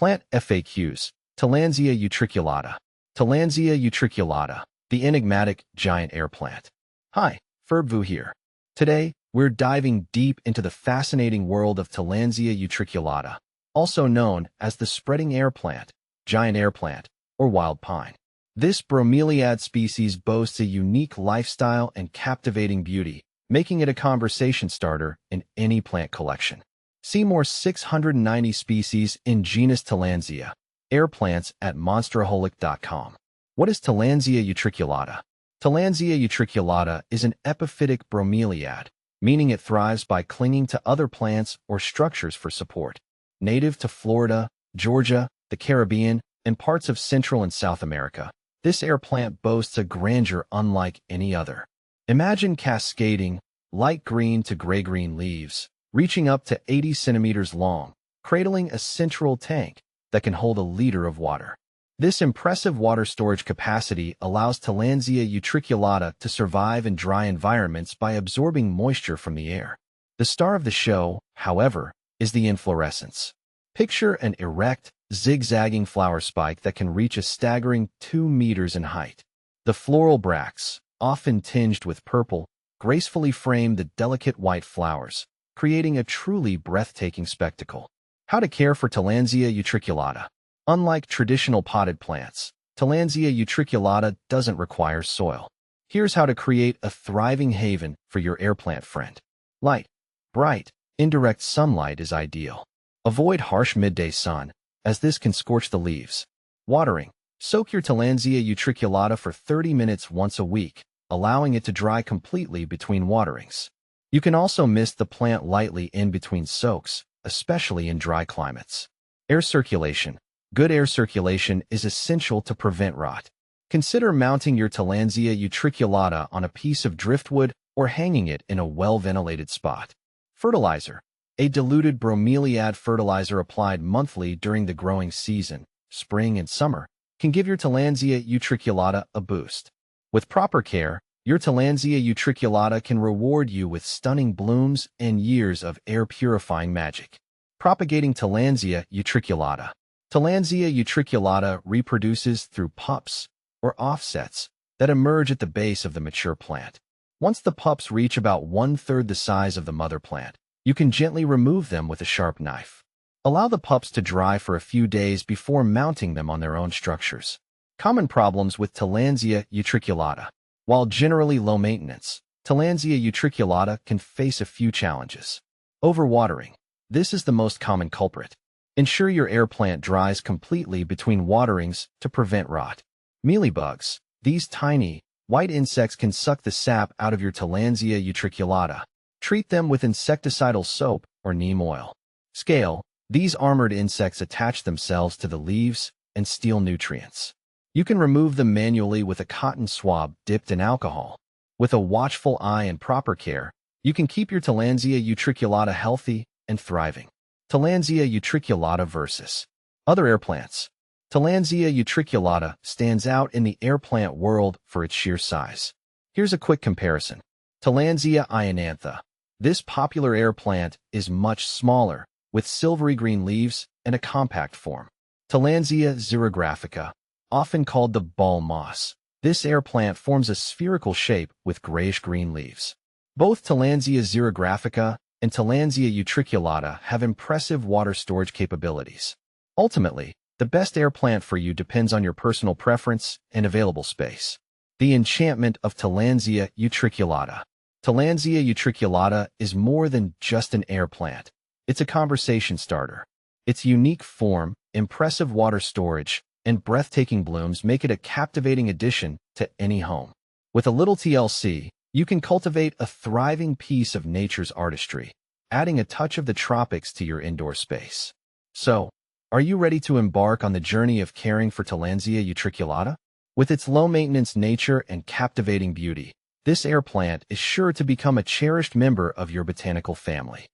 Plant FAQs. Tillandsia utriculata. Tillandsia utriculata, the enigmatic giant air plant. Hi, Ferbvu here. Today, we're diving deep into the fascinating world of Tillandsia utriculata, also known as the spreading air plant, giant air plant, or wild pine. This bromeliad species boasts a unique lifestyle and captivating beauty, making it a conversation starter in any plant collection. See more 690 species in genus Tillandsia, air plants at monsteraholic.com. What is Tillandsia utriculata? Tillandsia utriculata is an epiphytic bromeliad, meaning it thrives by clinging to other plants or structures for support. Native to Florida, Georgia, the Caribbean, and parts of Central and South America, this air plant boasts a grandeur unlike any other. Imagine cascading, light green to gray-green leaves, reaching up to 80 centimeters long, cradling a central tank that can hold a liter of water. This impressive water storage capacity allows Tillandsia utriculata to survive in dry environments by absorbing moisture from the air. The star of the show, however, is the inflorescence. Picture an erect, zigzagging flower spike that can reach a staggering 2 meters in height. The floral bracts, often tinged with purple, gracefully frame the delicate white flowers, creating a truly breathtaking spectacle. How to care for Tillandsia utriculata. Unlike traditional potted plants, Tillandsia utriculata doesn't require soil. Here's how to create a thriving haven for your air plant friend. Light, bright, indirect sunlight is ideal. Avoid harsh midday sun, as this can scorch the leaves. Watering. Soak your Tillandsia utriculata for 30 minutes once a week, allowing it to dry completely between waterings. You can also mist the plant lightly in between soaks, especially in dry climates. Air circulation. Good air circulation is essential to prevent rot. Consider mounting your Tillandsia utriculata on a piece of driftwood or hanging it in a well-ventilated spot. Fertilizer. A diluted bromeliad fertilizer applied monthly during the growing season, spring and summer, can give your Tillandsia utriculata a boost. With proper care, your Tillandsia utriculata can reward you with stunning blooms and years of air-purifying magic. Propagating Tillandsia utriculata. Tillandsia utriculata reproduces through pups, or offsets, that emerge at the base of the mature plant. Once the pups reach about 1/3 the size of the mother plant, you can gently remove them with a sharp knife. Allow the pups to dry for a few days before mounting them on their own structures. Common problems with Tillandsia utriculata. While generally low maintenance, Tillandsia utriculata can face a few challenges. Overwatering. This is the most common culprit. Ensure your air plant dries completely between waterings to prevent rot. Mealybugs. These tiny, white insects can suck the sap out of your Tillandsia utriculata. Treat them with insecticidal soap or neem oil. Scale. These armored insects attach themselves to the leaves and steal nutrients. You can remove them manually with a cotton swab dipped in alcohol. With a watchful eye and proper care, you can keep your Tillandsia utriculata healthy and thriving. Tillandsia utriculata versus other air plants. Tillandsia utriculata stands out in the air plant world for its sheer size. Here's a quick comparison. Tillandsia ionantha. This popular air plant is much smaller, with silvery green leaves and a compact form. Tillandsia xerographica, often called the ball moss. This air plant forms a spherical shape with grayish-green leaves. Both Tillandsia xerographica and Tillandsia utriculata have impressive water storage capabilities. Ultimately, the best air plant for you depends on your personal preference and available space. The enchantment of Tillandsia utriculata. Tillandsia utriculata is more than just an air plant. It's a conversation starter. Its unique form, impressive water storage, and breathtaking blooms make it a captivating addition to any home. With a little TLC, you can cultivate a thriving piece of nature's artistry, adding a touch of the tropics to your indoor space. So, are you ready to embark on the journey of caring for Tillandsia utriculata? With its low-maintenance nature and captivating beauty, this air plant is sure to become a cherished member of your botanical family.